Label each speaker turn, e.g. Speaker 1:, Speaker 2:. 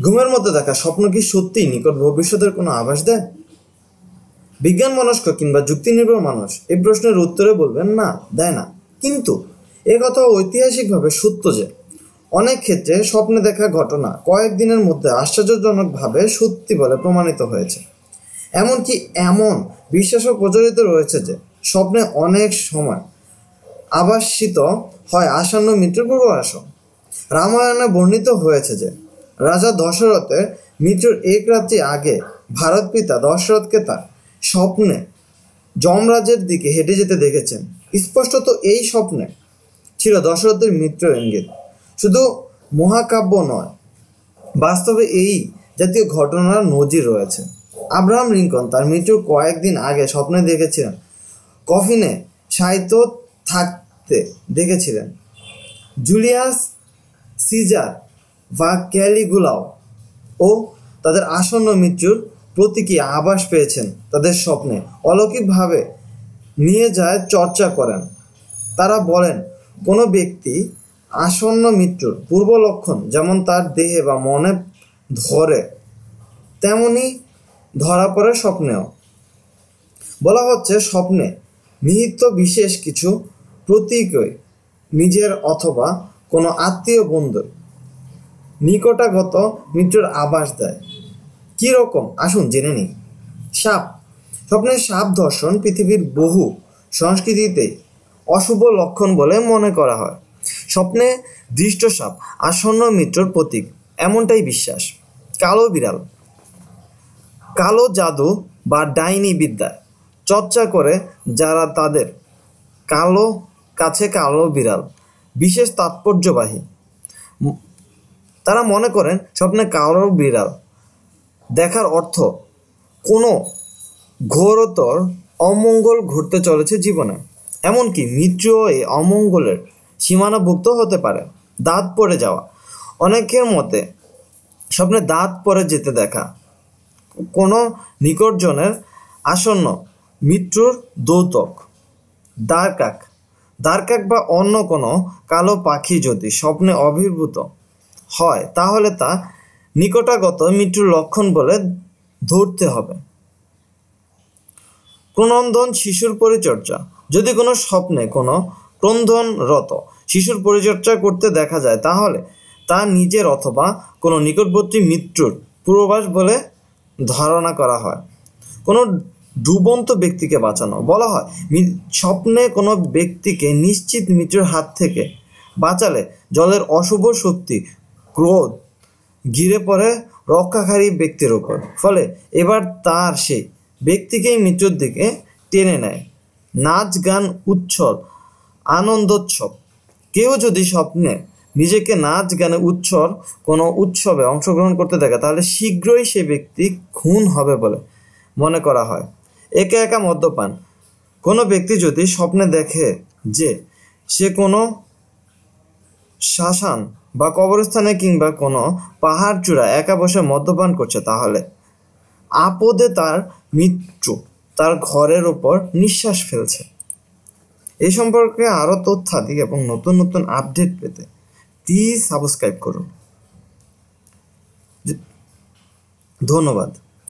Speaker 1: ঘুমের মধ্যে দেখা স্বপ্ন কি সত্যিই নিকট ভবিষ্যতের কোনো আভাস দেয়? বিজ্ঞান মনস্ক কিংবা যুক্তি নির্ভর মানুষ এই প্রশ্নের উত্তরে বলবেন না, দেয় না। কিন্তু এ কথা ঐতিহাসিকভাবে সত্য যে অনেক ক্ষেত্রে স্বপ্নে দেখা ঘটনা কয়েকদিনের মধ্যে আশ্চর্যজনকভাবে সত্যি বলে প্রমাণিত হয়েছে। এমনকি এমন বিশ্বাসও প্রচলিত রয়েছে যে স্বপ্নে অনেক সময় আভাসিত হয় আসন্ন মৃত্যুর পূর্বাভাস। রামায়ণে বর্ণিত হয়েছে যে রাজা দশরথের মৃত্যুর এক রাত্রি আগে ভারত পিতা দশরথকে তার স্বপ্নে যমরাজের দিকে হেঁটে যেতে দেখেছেন। স্পষ্টত এই স্বপ্নে ছিল দশরথের মৃত্যুর ইঙ্গিত। শুধু মহাকাব্য নয়, বাস্তবে এই জাতীয় ঘটনার নজির রয়েছে। আব্রাহাম লিঙ্কন তার মৃত্যুর কয়েকদিন আগে স্বপ্নে দেখেছিলেন কফিনে শায়িত থাকতে দেখেছিলেন। জুলিয়াস সিজার বা ক্যালিগুলাও ও তাদের আসন্ন মৃত্যুর প্রতীকী আভাস পেয়েছেন তাদের স্বপ্নে অলৌকিকভাবে নিয়ে যায় চর্চা করেন। তারা বলেন কোনো ব্যক্তি আসন্ন মৃত্যুর পূর্ব লক্ষণ যেমন তার দেহে বা মনে ধরে তেমনি ধরা পড়ে স্বপ্নেও। বলা হচ্ছে স্বপ্নে নিহিত বিশেষ কিছু প্রতীকই নিজের অথবা কোনো আত্মীয় বন্ধুর নিকটাগত মৃত্যুর আভাস দেয়। কী রকম আসুন জেনে নিই। সাপ। স্বপ্নের সাপ দর্শন পৃথিবীর বহু সংস্কৃতিতেই অশুভ লক্ষণ বলে মনে করা হয়। স্বপ্নে দৃষ্ট সাপ আসন্ন মৃত্যুর প্রতীক এমনটাই বিশ্বাস। কালো বিড়াল। কালো জাদু বা ডাইনি বিদ্যা চর্চা করে যারা তাদের কালো বিড়াল বিশেষ তাৎপর্যবাহী। তারা মনে করেন স্বপ্নে কালো বিড়াল দেখার অর্থ কোনো ঘোরতর অমঙ্গল ঘটতে চলেছে জীবনে। এমনকি মৃত্যুও এই অমঙ্গলের সীমানাভুক্ত হতে পারে। দাঁত পড়ে যাওয়া। অনেকের মতে স্বপ্নে দাঁত পড়ে যেতে দেখা কোনো নিকটজনের আসন্ন মৃত্যুর দ্যোতক। দ্বারকাক বা অন্য কোনো কালো পাখি যদি স্বপ্নে আবির্ভূত হয় তাহলে তা নিকটাগত মৃত্যুর লক্ষণ বলে ধরতে হবে। ক্রন্দন শিশুর পরিচর্যা। যদি কোনো স্বপ্নে কোনো ক্রন্দনরত শিশুর পরিচর্যা করতে দেখা যায় তাহলে তা নিজের অথবা কোনো নিকটবর্তী মৃত্যুর পূর্বাভাস বলে ধারণা করা হয়। কোনো ডুবন্ত ব্যক্তিকে বাঁচানো। বলা হয় স্বপ্নে কোনো ব্যক্তিকে নিশ্চিত মৃত্যুর হাত থেকে বাঁচালে জলের অশুভ শক্তি ক্রোধ ঘিরে পড়ে রক্ষাকারী ব্যক্তির ওপর, ফলে এবার তার সেই ব্যক্তিকেই মৃত্যুর দিকে টেনে নেয়। নাচ গান উৎসব আনন্দোৎসব। কেউ যদি স্বপ্নে নিজেকে নাচ গানে কোনো উৎসবে অংশগ্রহণ করতে দেখে তাহলে শীঘ্রই সে ব্যক্তি খুন হবে বলে মনে করা হয়। একা মদ্যপান। কোনো ব্যক্তি যদি স্বপ্নে দেখে যে সে কোনো শ্মশান বা কবরস্থানে কিংবা কোনো পাহাড় চূড়া একা বসে মদ্যপান করছে তাহলে আপদে তার মৃত্যু তার ঘরের ওপর নিঃশ্বাস ফেলছে। এই সম্পর্কে আরও তথ্যাদি এবং নতুন নতুন আপডেট পেতে প্লিজ সাবস্ক্রাইব করুন। ধন্যবাদ।